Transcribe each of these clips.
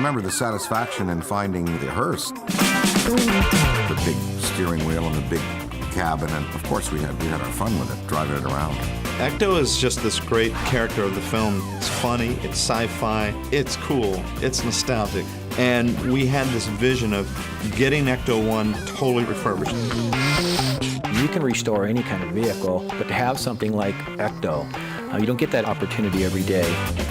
remember the satisfaction in finding the hearse, the big steering wheel and the big cabin, and of course we had our fun with it, driving it around. Ecto is just this great character of the film. It's funny, it's sci-fi, it's cool, it's nostalgic. And we had this vision of getting Ecto 1 totally refurbished. You can restore any kind of vehicle, but to have something like Ecto, you don't get that opportunity every day.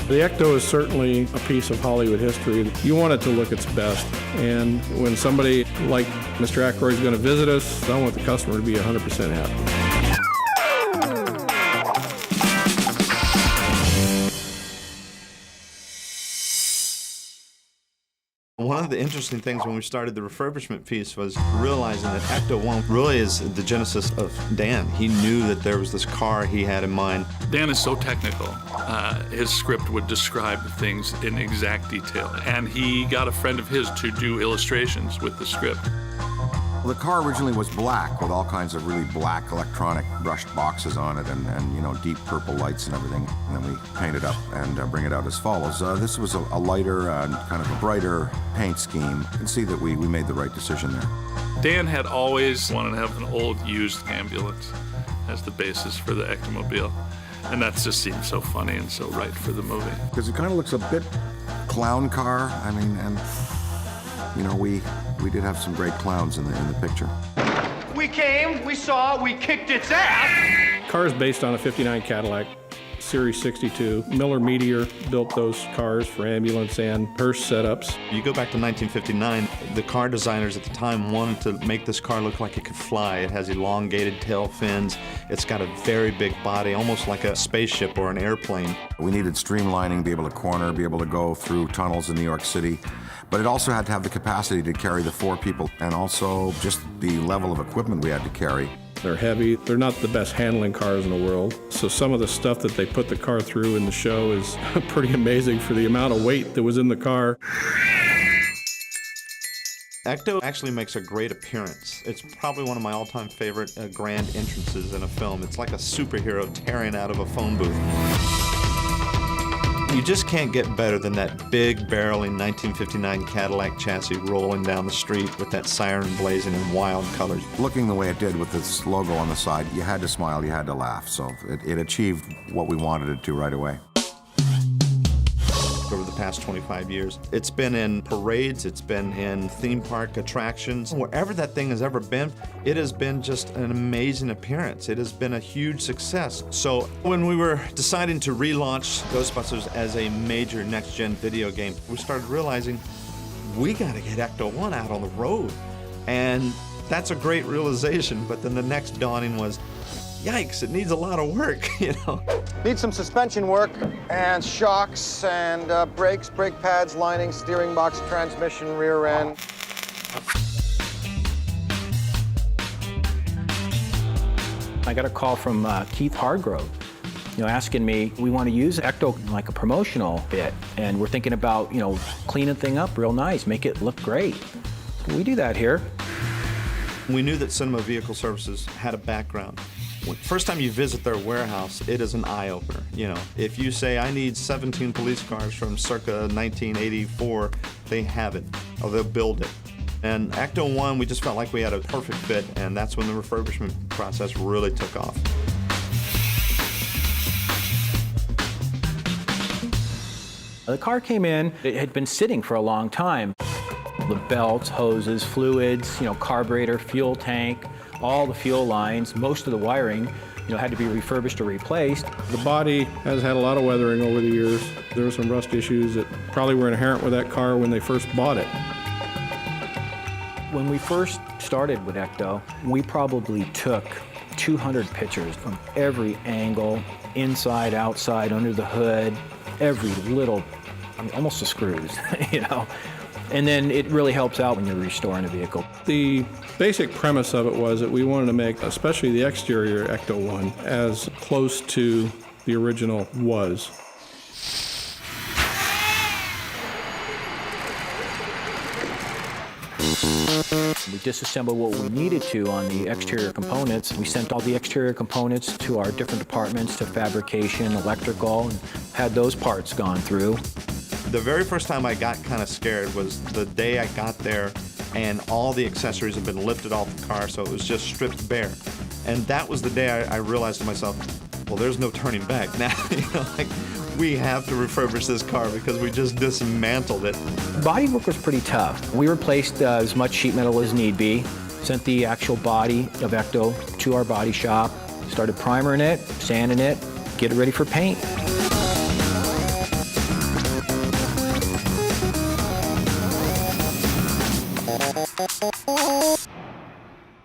The Ecto is certainly a piece of Hollywood history. You want it to look its best. And when somebody like Mr. Aykroyd is going to visit us, I want the customer to be 100% happy. One of the interesting things when we started the refurbishment piece was realizing that Ecto 1 really is the genesis of Dan. He knew that there was this car he had in mind. Dan is so technical. His script would describe things in exact detail, and he got a friend of his to do illustrations with the script. The car originally was black with all kinds of really black electronic brushed boxes on it and you know, deep purple lights and everything. And then we paint it up and bring it out as follows. This was a lighter and kind of a brighter paint scheme. You can see that we made the right decision there. Dan had always wanted to have an old used ambulance as the basis for the Ectomobile. And that just seemed so funny and so right for the movie. Because it kind of looks a bit clown car. I mean, and you know, we did have some great clowns in the picture. We came, we saw, we kicked its ass. Car is based on a '59 Cadillac Series 62. Miller Meteor built those cars for ambulance and hearse setups. You go back to 1959, the car designers at the time wanted to make this car look like it could fly. It has elongated tail fins. It's got a very big body, almost like a spaceship or an airplane. We needed streamlining, be able to corner, be able to go through tunnels in New York City. But it also had to have the capacity to carry the 4 people and also just the level of equipment we had to carry. They're heavy. They're not the best handling cars in the world. So some of the stuff that they put the car through in the show is pretty amazing for the amount of weight that was in the car. Ecto actually makes a great appearance. It's probably one of my all-time favorite grand entrances in a film. It's like a superhero tearing out of a phone booth. You just can't get better than that big barreling 1959 Cadillac chassis rolling down the street with that siren blazing in wild colors. Looking the way it did with this logo on the side, you had to smile, you had to laugh. So it achieved what we wanted it to right away. Over the past 25 years, it's been in parades, it's been in theme park attractions. Wherever that thing has ever been, it has been just an amazing appearance. It has been a huge success. So when we were deciding to relaunch Ghostbusters as a major next-gen video game, we started realizing we got to get Ecto 1 out on the road. And that's a great realization, but then the next dawning was, yikes, it needs a lot of work, you know. Needs some suspension work and shocks and brakes, brake pads, lining, steering box, transmission, rear end. I got a call from Keith Hargrove, asking me, we want to use Ecto like a promotional bit, and we're thinking about, cleaning thing up real nice, make it look great. We do that here. We knew that Cinema Vehicle Services had a background. First time you visit their warehouse, it is an eye-opener. If you say, I need 17 police cars from circa 1984, they have it, or they'll build it. And Ecto 1, we just felt like we had a perfect fit, and that's when the refurbishment process really took off. The car came in, it had been sitting for a long time. The belts, hoses, fluids, carburetor, fuel tank, all the fuel lines, most of the wiring, had to be refurbished or replaced. The body has had a lot of weathering over the years. There were some rust issues that probably were inherent with that car when they first bought it. When we first started with Ecto, we probably took 200 pictures from every angle, inside, outside, under the hood, every little, almost the screws, And then it really helps out when you're restoring a vehicle. The basic premise of it was that we wanted to make, especially the exterior Ecto 1, as close to the original was. We disassembled what we needed to on the exterior components. We sent all the exterior components to our different departments, to fabrication, electrical, and had those parts gone through. The very first time I got kind of scared was the day I got there and all the accessories had been lifted off the car, so it was just stripped bare. And that was the day I realized to myself, well, there's no turning back now. Like, we have to refurbish this car because we just dismantled it. Bodywork was pretty tough. We replaced as much sheet metal as need be, sent the actual body of Ecto to our body shop, started primering it, sanding it, get it ready for paint.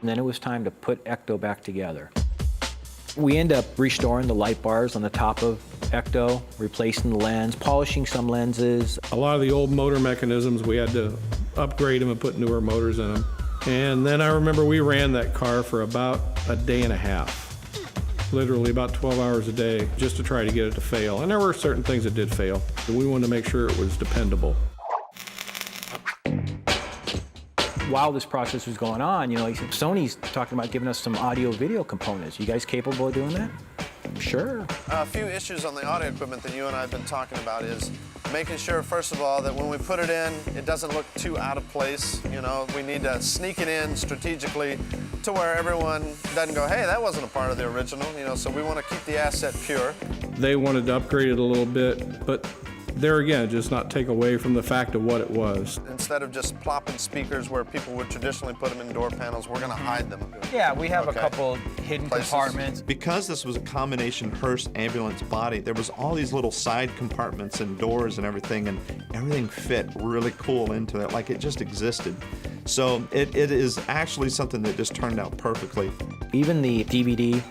And then it was time to put Ecto back together. We end up restoring the light bars on the top of Ecto, replacing the lens, polishing some lenses. A lot of the old motor mechanisms, we had to upgrade them and put newer motors in them. And then I remember we ran that car for about a day and a half. Literally about 12 hours a day just to try to get it to fail. And there were certain things that did fail. We wanted to make sure it was dependable. While this process was going on, Sony's talking about giving us some audio-video components. You guys capable of doing that? Sure. A few issues on the audio equipment that you and I have been talking about is making sure, first of all, that when we put it in, it doesn't look too out of place. We need to sneak it in strategically to where everyone doesn't go, hey, that wasn't a part of the original, so we want to keep the asset pure. They wanted to upgrade it a little bit, but there again, just not take away from the fact of what it was. Instead of just plopping speakers where people would traditionally put them in door panels, we're going to hide them. Yeah, we have a couple hidden compartments. Because this was a combination hearse ambulance body, there was all these little side compartments and doors and everything fit really cool into it, like it just existed. So it is actually something that just turned out perfectly. Even the DVD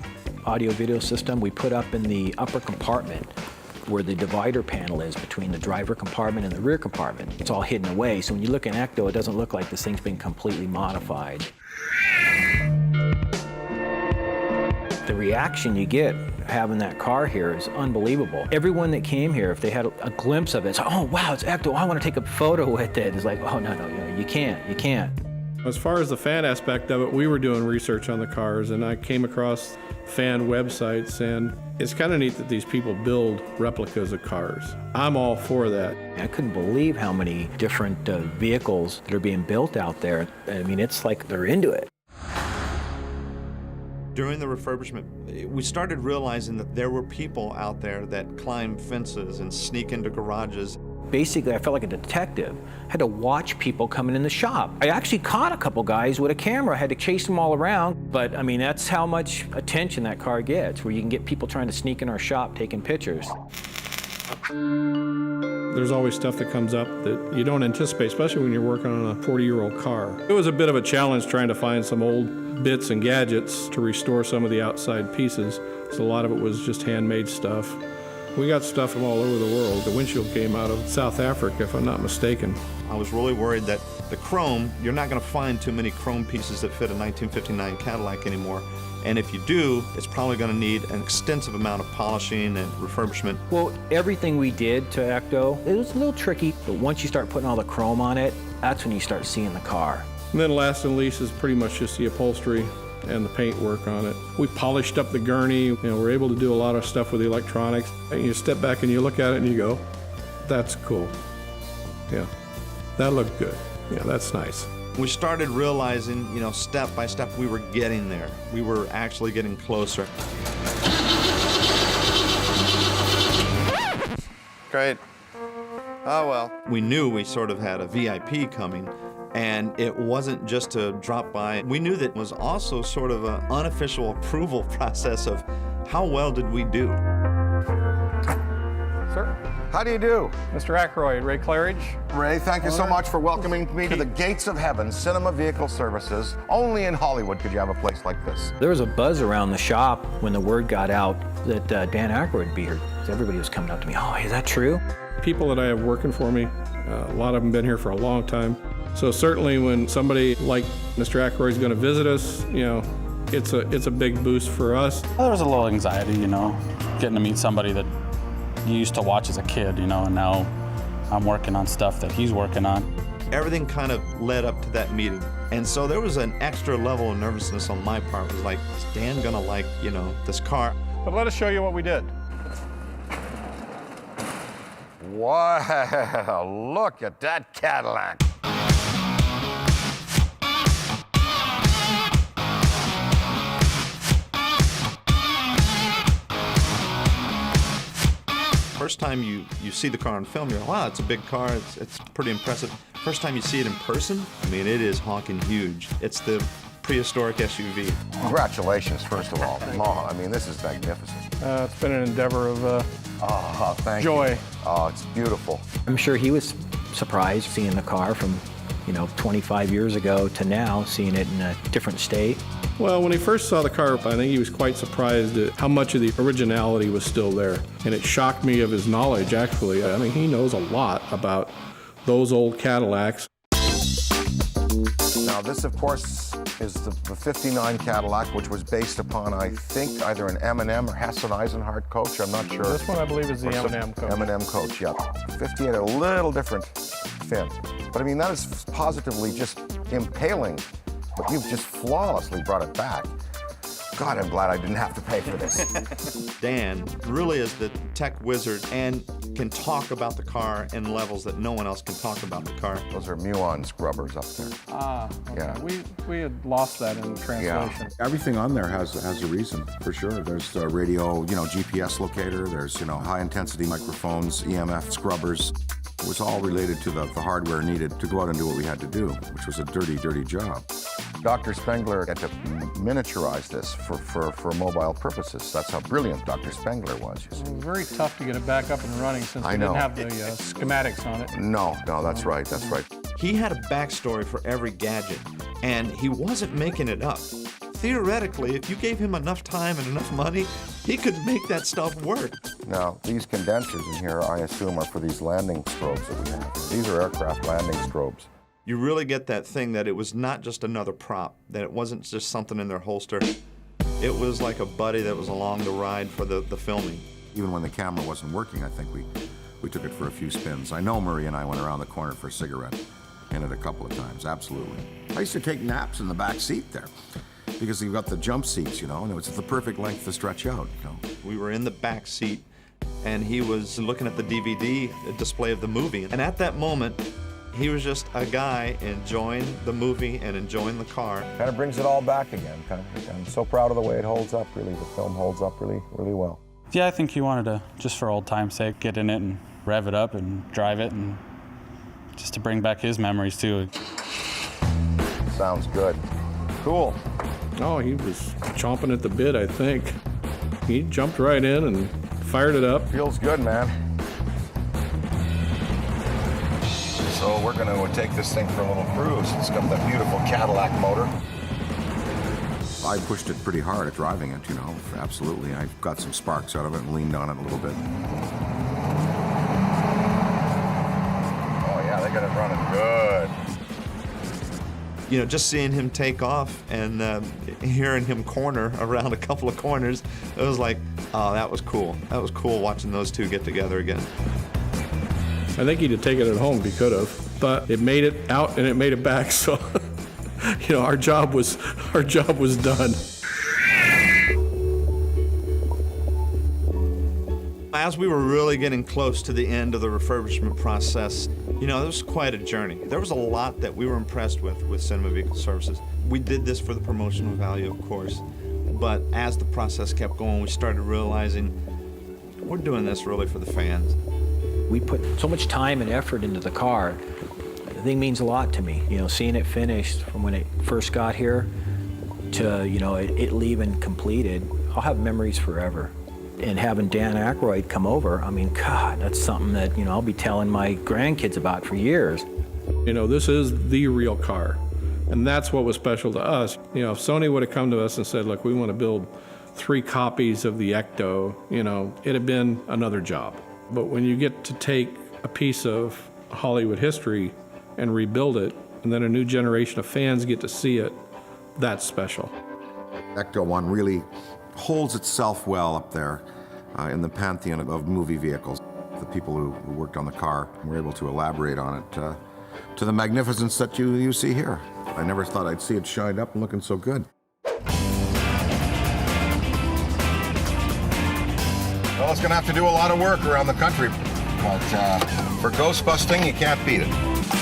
audio-video system we put up in the upper compartment where the divider panel is between the driver compartment and the rear compartment. It's all hidden away, so when you look in Ecto, it doesn't look like this thing's been completely modified. The reaction you get having that car here is unbelievable. Everyone that came here, if they had a glimpse of it, it's, oh wow, it's Ecto, I want to take a photo with it. It's like, oh no, you can't. As far as the fan aspect of it, we were doing research on the cars, and I came across fan websites, and it's kind of neat that these people build replicas of cars. I'm all for that. I couldn't believe how many different vehicles that are being built out there. I mean, it's like they're into it. During the refurbishment, we started realizing that there were people out there that climb fences and sneak into garages. Basically, I felt like a detective. I had to watch people coming in the shop. I actually caught a couple guys with a camera. I had to chase them all around. But, I mean, that's how much attention that car gets, where you can get people trying to sneak in our shop taking pictures. There's always stuff that comes up that you don't anticipate, especially when you're working on a 40-year-old car. It was a bit of a challenge trying to find some old bits and gadgets to restore some of the outside pieces. So a lot of it was just handmade stuff. We got stuff from all over the world. The windshield came out of South Africa, if I'm not mistaken. I was really worried that the chrome, you're not going to find too many chrome pieces that fit a 1959 Cadillac anymore. And if you do, it's probably going to need an extensive amount of polishing and refurbishment. Well, everything we did to Ecto, it was a little tricky, but once you start putting all the chrome on it, that's when you start seeing the car. And then last and least is pretty much just the upholstery and the paint work on it. We polished up the gurney. We're able to do a lot of stuff with the electronics. And you step back and you look at it and you go, that's cool. Yeah, that looked good. Yeah, that's nice. We started realizing, step by step, we were getting there. We were actually getting closer. Great. Oh, well. We knew we sort of had a VIP coming, and it wasn't just to drop by. We knew that it was also sort of an unofficial approval process of how well did we do. Sir? How do you do? Mr. Aykroyd, Ray Claridge. Ray, thank you so much for welcoming me to the gates of heaven, Cinema Vehicle Services. Only in Hollywood could you have a place like this. There was a buzz around the shop when the word got out that Dan Aykroyd would be here. Everybody was coming up to me, oh, is that true? People that I have working for me, a lot of them been here for a long time. So certainly when somebody like Mr. Aykroyd is going to visit us, it's a big boost for us. Well, there was a little anxiety, getting to meet somebody that you used to watch as a kid, and now I'm working on stuff that he's working on. Everything kind of led up to that meeting. And so there was an extra level of nervousness on my part. It was like, is Dan gonna like, this car? But let us show you what we did. Wow, look at that Cadillac. First time you see the car on film, you're like, wow, it's a big car, it's pretty impressive. First time you see it in person, I mean, it is honking huge. It's the prehistoric SUV. Congratulations, first of all. I mean, this is magnificent. It's been an endeavor of Thank joy. you. Oh, it's beautiful. I'm sure he was surprised seeing the car from, 25 years ago to now, seeing it in a different state. Well, when he first saw the car, I think he was quite surprised at how much of the originality was still there. And it shocked me of his knowledge, actually. I mean, he knows a lot about those old Cadillacs. Now, this, of course, is the 59 Cadillac, which was based upon, I think, either an M&M or Heston Eisenhardt coach. I'm not sure. This one, I believe, is the M&M coach. M&M coach, yeah. 58, a little different fin. But, I mean, that is positively just impaling. But you've just flawlessly brought it back. God, I'm glad I didn't have to pay for this. Dan really is the tech wizard and can talk about the car in levels that no one else can talk about the car. Those are Muon scrubbers up there. Okay. Yeah. We had lost that in translation. Yeah. Everything on there has a reason, for sure. There's the radio, GPS locator. There's, high-intensity microphones, EMF scrubbers. It was all related to the hardware needed to go out and do what we had to do, which was a dirty, dirty job. Dr. Spengler had to miniaturize this for mobile purposes. That's how brilliant Dr. Spengler was, you see. It was very tough to get it back up and running since we didn't have the schematics on it. No, that's right. He had a backstory for every gadget, and he wasn't making it up. Theoretically, if you gave him enough time and enough money, he could make that stuff work. Now, these condensers in here, I assume, are for these landing strobes that we have. These are aircraft landing strobes. You really get that thing that it was not just another prop, that it wasn't just something in their holster. It was like a buddy that was along the ride for the filming. Even when the camera wasn't working, I think we took it for a few spins. I know Murray and I went around the corner for a cigarette. In it a couple of times, absolutely. I used to take naps in the back seat there because you've got the jump seats, and it was the perfect length to stretch out, We were in the back seat, and he was looking at the DVD display of the movie. And at that moment, he was just a guy enjoying the movie and enjoying the car. Kind of brings it all back again. I'm so proud of the way it holds up, really. The film holds up really, really well. Yeah, I think he wanted to, just for old time's sake, get in it and rev it up and drive it, and just to bring back his memories, too. Sounds good. Cool. Oh, he was chomping at the bit, I think. He jumped right in and fired it up. Feels good, man. So we're going to take this thing for a little cruise. It's got that beautiful Cadillac motor. I pushed it pretty hard at driving it, absolutely. I got some sparks out of it and leaned on it a little bit. Oh, yeah, they got it running good. Just seeing him take off and hearing him corner around a couple of corners, it was like, oh, that was cool. That was cool watching those two get together again. I think he'd have taken it home if he could have, but it made it out and it made it back, so our job was done. As we were really getting close to the end of the refurbishment process, it was quite a journey. There was a lot that we were impressed with Cinema Vehicle Services. We did this for the promotional value, of course, but as the process kept going, we started realizing we're doing this really for the fans. We put so much time and effort into the car. The thing means a lot to me. Seeing it finished from when it first got here to, it leaving completed, I'll have memories forever. And having Dan Aykroyd come over, God, that's something that, I'll be telling my grandkids about for years. This is the real car. And that's what was special to us. If Sony would have come to us and said, look, we want to build 3 copies of the Ecto, it'd have been another job. But when you get to take a piece of Hollywood history and rebuild it, and then a new generation of fans get to see it, that's special. Ecto 1 really holds itself well up there in the pantheon of movie vehicles. The people who worked on the car were able to elaborate on it to the magnificence that you see here. I never thought I'd see it shined up and looking so good. Well, it's going to have to do a lot of work around the country. But for ghost busting, you can't beat it.